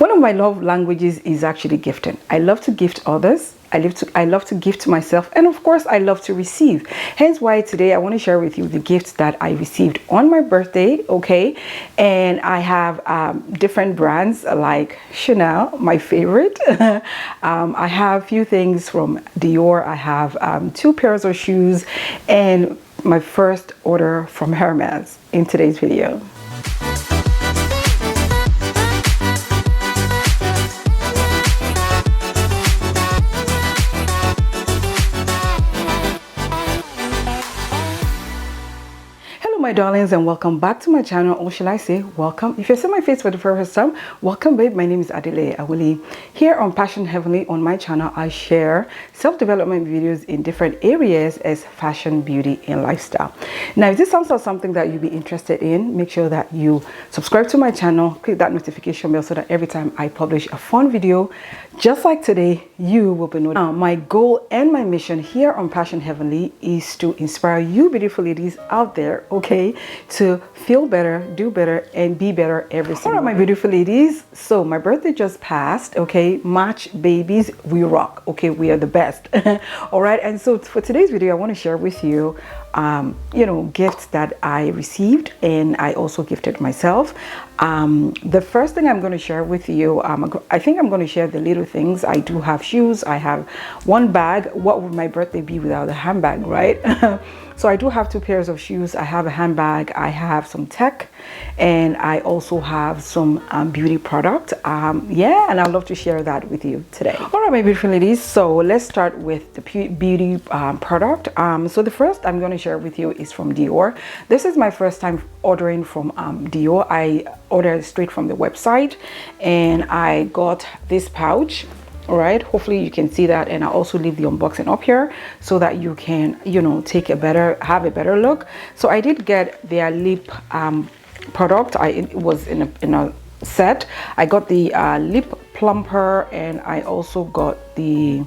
One of my love languages is actually gifting. I love to gift others. I love to gift myself, and of course I love to receive. Hence why today I want to share with you the gifts that I received on my birthday. Okay, and I have different brands like Chanel, my favorite. I have a few things from Dior. I have 2 pairs of shoes and my first order from Hermes in today's video. My darlings, and welcome back to my channel, or shall I say welcome. If you see my face for the first time, welcome babe. My name is Azealia Awili. Here on Passion Heavenly on my channel, I share self-development videos in different areas as fashion, beauty, and lifestyle. Now if this sounds like something that you'd be interested in, make sure that you subscribe to my channel, click that notification bell so that every time I publish a fun video just like today, you will be notified. My goal and my mission here on Passion Heavenly is to inspire you beautiful ladies out there, okay, to feel better, do better, and be better every single day. All right, my beautiful ladies, so my birthday just passed, okay. March babies, we rock, okay, we are the best. All right, and so for today's video I want to share with you gifts that I received and I also gifted myself. The first thing I'm going to share with you, I think I'm going to share the little things. I do have shoes, I have 1 bag. What would my birthday be without a handbag, right? So I do have 2 pairs of shoes, I have a handbag, I have some tech, and I also have some beauty product. Yeah, and I'd love to share that with you today. All right, my beautiful ladies, so let's start with the beauty product. So the first I'm going to share with you is from Dior. This is my first time ordering from Dior. I ordered straight from the website and I got this pouch. All right, hopefully you can see that, and I also leave the unboxing up here so that you can have a better look. So I did get their lip product. It was in a set. I got the lip plumper, and I also got the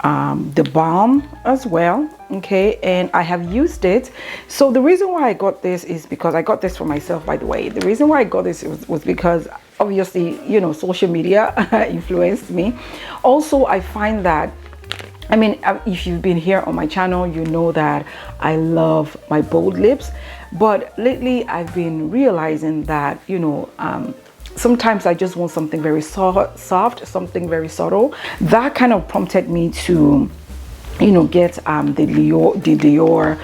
balm as well, okay, and I have used it. So the reason why I got this is because I got this for myself, by the way. The reason why I got this was because obviously social media influenced me. Also, I find that, I mean, if you've been here on my channel, you know that I love my bold lips, but lately I've been realizing that sometimes I just want something very soft, something very subtle. That kind of prompted me to get the Dior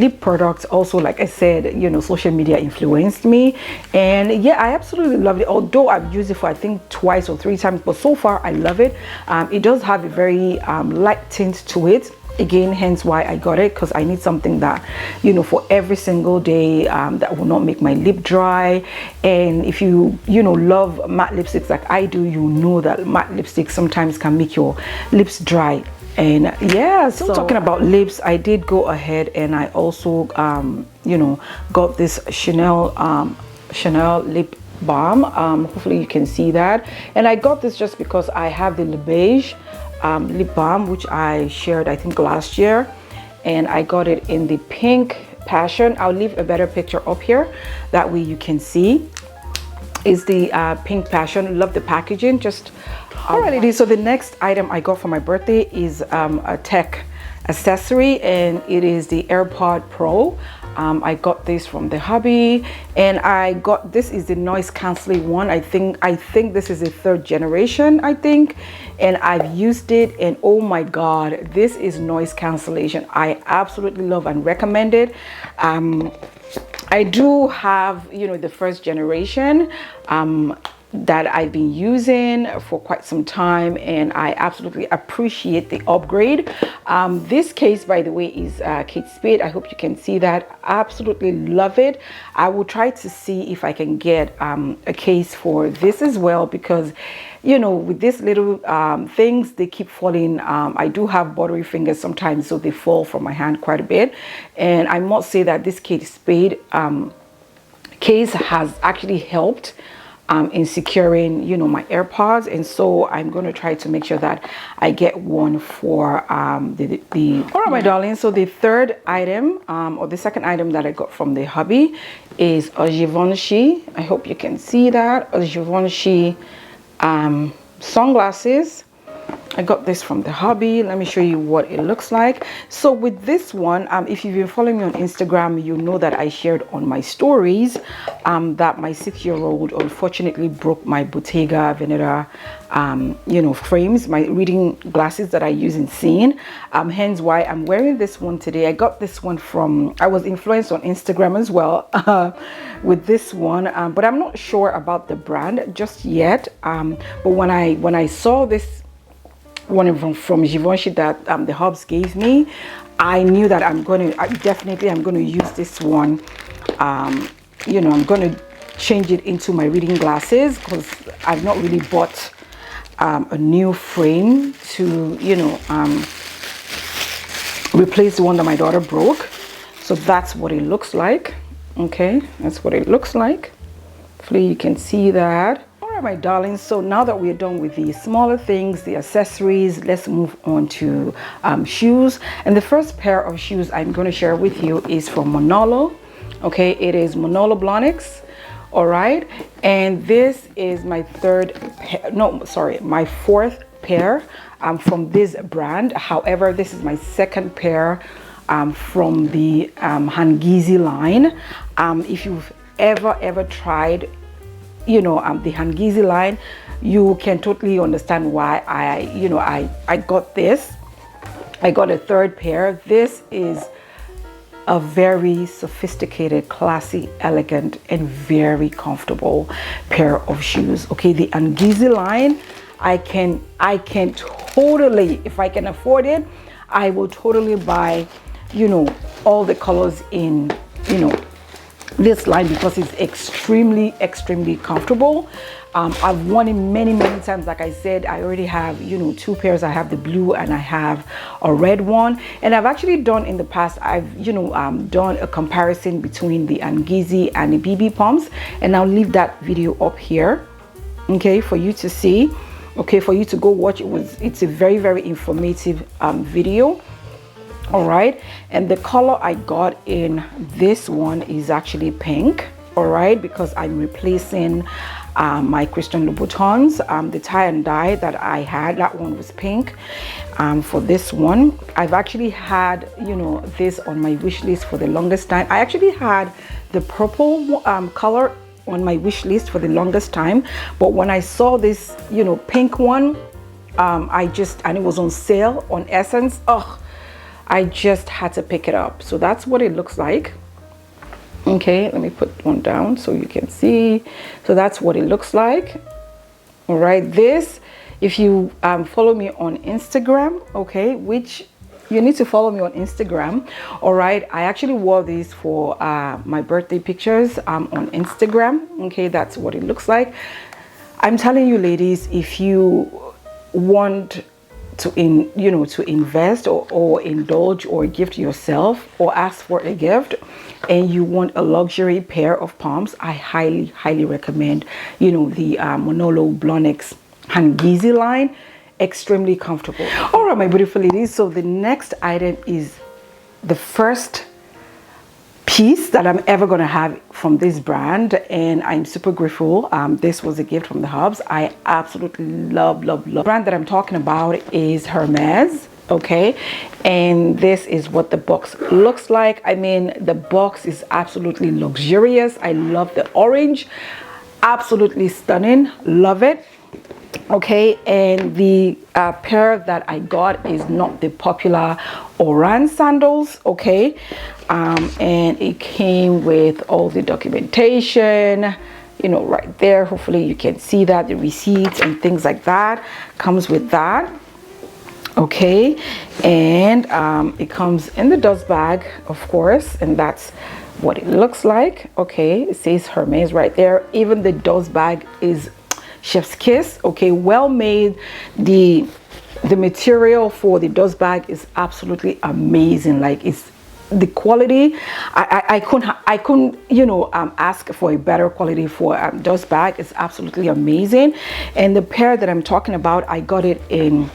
lip products. Also, like I said, social media influenced me, and yeah, I absolutely love it. Although I've used it for I think 2 or 3 times, but so far I love it. It does have a very light tint to it. Again, hence why I got it, because I need something that for every single day, that will not make my lip dry. And if you love matte lipsticks like I do, you know that matte lipsticks sometimes can make your lips dry. And yeah, so talking about lips, I did go ahead and I also got this Chanel lip balm. Hopefully you can see that, and I got this just because I have the Le Beige lip balm, which I shared I think last year, and I got it in the pink passion. I'll leave a better picture up here, that way you can see. Is the pink passion. Love the packaging. Just alright, ladies, so the next item I got for my birthday is a tech accessory, and it is the AirPod Pro. I got this from the hubby, and I got this is the noise cancelling one. I think this is the 3rd generation, I think, and I've used it, and oh my god, this is noise cancellation. I absolutely love and recommend it. I do have the 1st generation that I've been using for quite some time, and I absolutely appreciate the upgrade. This case, by the way, is Kate Spade. I hope you can see that. Absolutely love it. I will try to see if I can get a case for this as well, because with these little things, they keep falling. I do have buttery fingers sometimes, so they fall from my hand quite a bit. And I must say that this Kate Spade case has actually helped in securing my AirPods, and so I'm going to try to make sure that I get one for the all right, my darlings. So the 3rd item or the 2nd item that I got from the hubby is a Givenchy. I hope you can see that, a Givenchy Sunglasses. I got this from the hobby. Let me show you what it looks like. So with this one, if you've been following me on Instagram, you know that I shared on my stories that my 6-year-old unfortunately broke my Bottega Veneta frames, my reading glasses that I use in scene, hence why I'm wearing this one today. I got this one from, I was influenced on Instagram as well with this one, but I'm not sure about the brand just yet. But when I saw this one from Givenchy that the hubs gave me, I knew that I'm going to use this one. I'm going to change it into my reading glasses because I've not really bought a new frame to replace the one that my daughter broke. So that's what it looks like. Okay, that's what it looks like. Hopefully you can see that. My darlings, so now that we're done with the smaller things, the accessories, let's move on to shoes. And the first pair of shoes I'm going to share with you is from Manolo. Okay, it is Manolo Blahniks. All right, and this is my my fourth pair from this brand. However, this is my second pair from the Hangizi line. If you've ever tried the Hangizi line, you can totally understand why I got this. I got a third pair. This is a very sophisticated, classy, elegant, and very comfortable pair of shoes. Okay, the Hangizi line, I can totally, if I can afford it, I will totally buy all the colors in this line because it's extremely comfortable. I've worn it many times. Like I said, I already have 2 pairs. I have the blue and I have a red one, and I've actually done in the past, I've done a comparison between the Hangizi and the BB pumps, and I'll leave that video up here, okay, for you to see, okay, for you to go watch. It's a very informative video. All right, and the color I got in this one is actually pink. All right, because I'm replacing my Christian Louboutins. The tie and dye that I had, that one was pink. For this one, I've actually had this on my wish list for the longest time. I actually had the purple color on my wish list for the longest time, but when I saw this pink one, and it was on sale on Essence, I just had to pick it up. So that's what it looks like. Okay, let me put one down so you can see. So that's what it looks like. All right, this, if you follow me on Instagram, okay, which you need to follow me on Instagram. All right, I actually wore these for my birthday pictures on Instagram. Okay, that's what it looks like. I'm telling you, ladies, if you want to invest or indulge or gift yourself or ask for a gift, and you want a luxury pair of pumps, I highly recommend the Manolo Blahniks Hangizi line. Extremely comfortable. All right, my beautiful ladies, so the next item is the first piece that I'm ever gonna have from this brand, and I'm super grateful. This was a gift from the hubs. I absolutely love. The brand that I'm talking about is Hermes. Okay, and this is what the box looks like. I mean, the box is absolutely luxurious. I love the orange, absolutely stunning, love it. Okay, and the pair that I got is not the popular Oran sandals. Okay, and it came with all the documentation, right there. Hopefully you can see that, the receipts and things like that comes with that. Okay, and it comes in the dust bag, of course, and that's what it looks like. Okay, it says Hermes right there. Even the dust bag is chef's kiss. Okay, well made. The material for the dust bag is absolutely amazing. Like, it's the quality, I couldn't ask for a better quality for dust bag. It's absolutely amazing. And the pair that I'm talking about, I got it in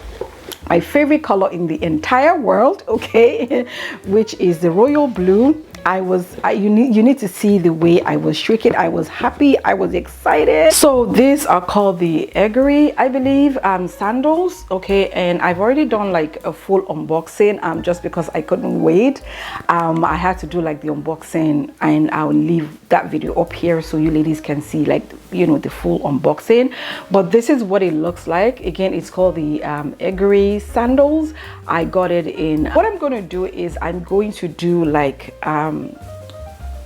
my favorite color in the entire world, okay, which is the royal blue. you need to see the way I was shrieking. I was happy, I was excited. So these are called the Eggery, I believe, sandals. Okay, and I've already done like a full unboxing just because I couldn't wait. I had to do like the unboxing, and I'll leave that video up here so you ladies can see, like, you know, the full unboxing. But this is what it looks like. Again, it's called the Eggery sandals. I got it in. What I'm going to do is I'm going to do like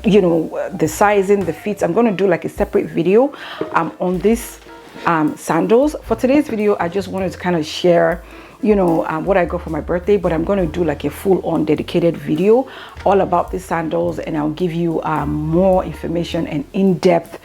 you know, the sizing, the fits. I'm going to do like a separate video on this sandals. For today's video, I just wanted to kind of share, you know, what I got for my birthday, but I'm going to do like a full-on dedicated video all about these sandals, and I'll give you more information and in-depth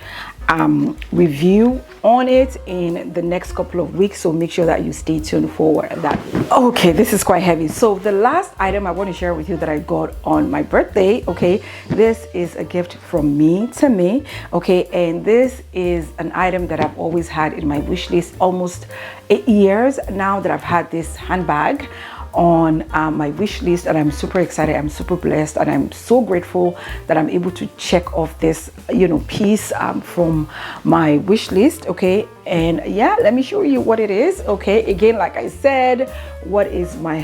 review on it in the next couple of weeks. So make sure that you stay tuned for that. Okay, this is quite heavy. So the last item I want to share with you that I got on my birthday, okay, this is a gift from me to me, okay, and this is an item that I've always had in my wish list, almost 8 years now that I've had this handbag on my wish list, and I'm super excited, I'm super blessed, and I'm so grateful that I'm able to check off this, you know, piece from my wish list. Okay, and yeah, let me show you what it is. Okay, again, like I said, what is my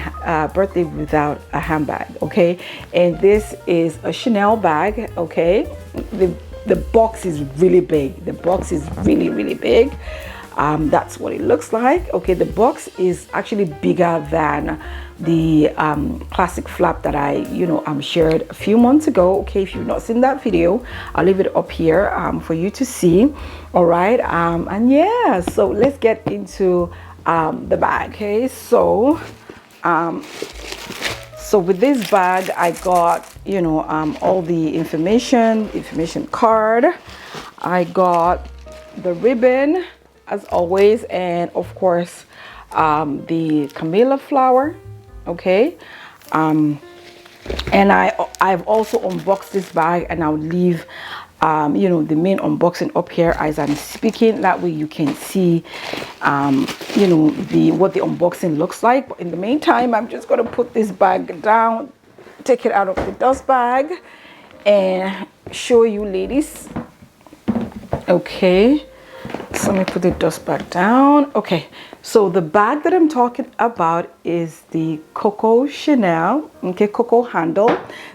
birthday without a handbag? Okay, and this is a Chanel bag. Okay, the box is really big. The box is really big. That's what it looks like. Okay, the box is actually bigger than the classic flap that I, you know, shared a few months ago. Okay, if you've not seen that video, I'll leave it up here for you to see. All right, and yeah, so let's get into the bag. Okay, so with this bag, I got, you know, all the information card. I got the ribbon, as always, and of course the camellia flower. Okay, and I've also unboxed this bag, and I'll leave you know, the main unboxing up here as I'm speaking. That way you can see you know, what the unboxing looks like. But in the meantime, I'm just going to put this bag down, take it out of the dust bag, and show you ladies. Okay, so let me put the dust bag down. Okay, so the bag that I'm talking about is the Coco Chanel. Okay, Coco handle.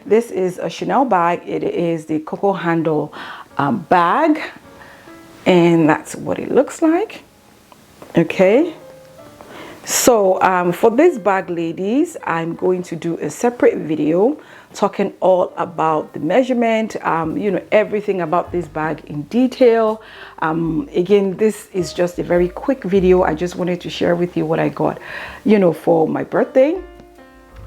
This is a Chanel bag. It is the Coco handle bag, and that's what it looks like. Okay, so for this bag, ladies, I'm going to do a separate video talking all about the measurement, you know, everything about this bag in detail. Again, this is just a very quick video. I just wanted to share with you what I got, you know, for my birthday.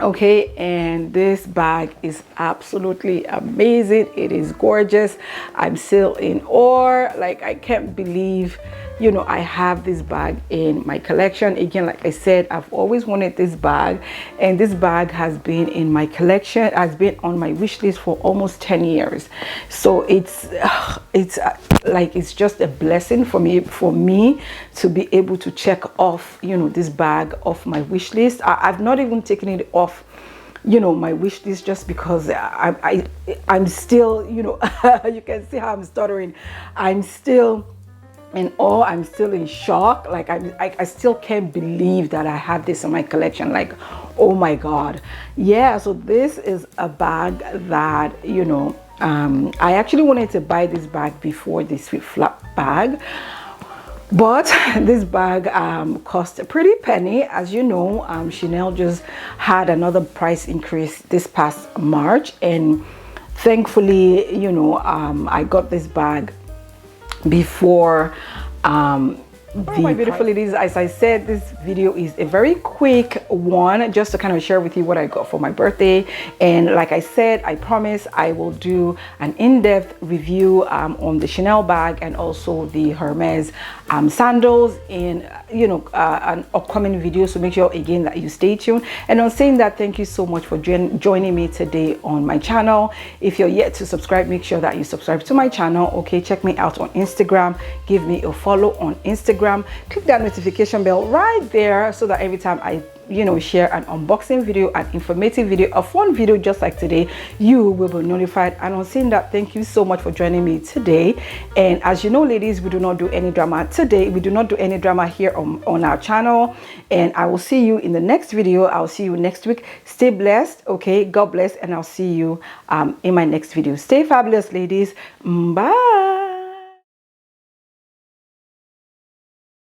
Okay, and this bag is absolutely amazing. It is gorgeous. I'm still in awe. Like, I can't believe, you know, I have this bag in my collection. Again, like I said, I've always wanted this bag, and this bag has been in my collection, has been on my wish list for almost 10 years. So it's like, it's just a blessing for me to be able to check off, you know, this bag off my wish list. I've not even taken it off, you know, my wish list, just because I'm still, you know, you can see how I'm stuttering. I'm still in awe. I'm still in shock. Like, I still can't believe that I have this in my collection. Like, oh my God. Yeah, so this is a bag that, you know, I actually wanted to buy this bag before this sweet flap bag, but this bag cost a pretty penny. As you know, Chanel just had another price increase this past March, and thankfully, you know, I got this bag before my beautiful ladies. As I said, this video is a very quick one, just to kind of share with you what I got for my birthday. And like I said, I promise I will do an in-depth review on the Chanel bag and also the Hermes sandals in, you know, an upcoming video. So make sure again that you stay tuned. And on saying that, thank you so much for joining me today on my channel. If you're yet to subscribe, make sure that you subscribe to my channel. Okay, check me out on Instagram, give me a follow on Instagram, click that notification bell right there so that every time I you know, share an unboxing video, an informative video, a fun video just like today, you will be notified. And on seeing that, thank you so much for joining me today. And as you know, ladies, we do not do any drama today. We do not do any drama here on our channel. And I will see you in the next video. I'll see you next week. Stay blessed. Okay, God bless, and I'll see you in my next video. Stay fabulous, ladies. Bye.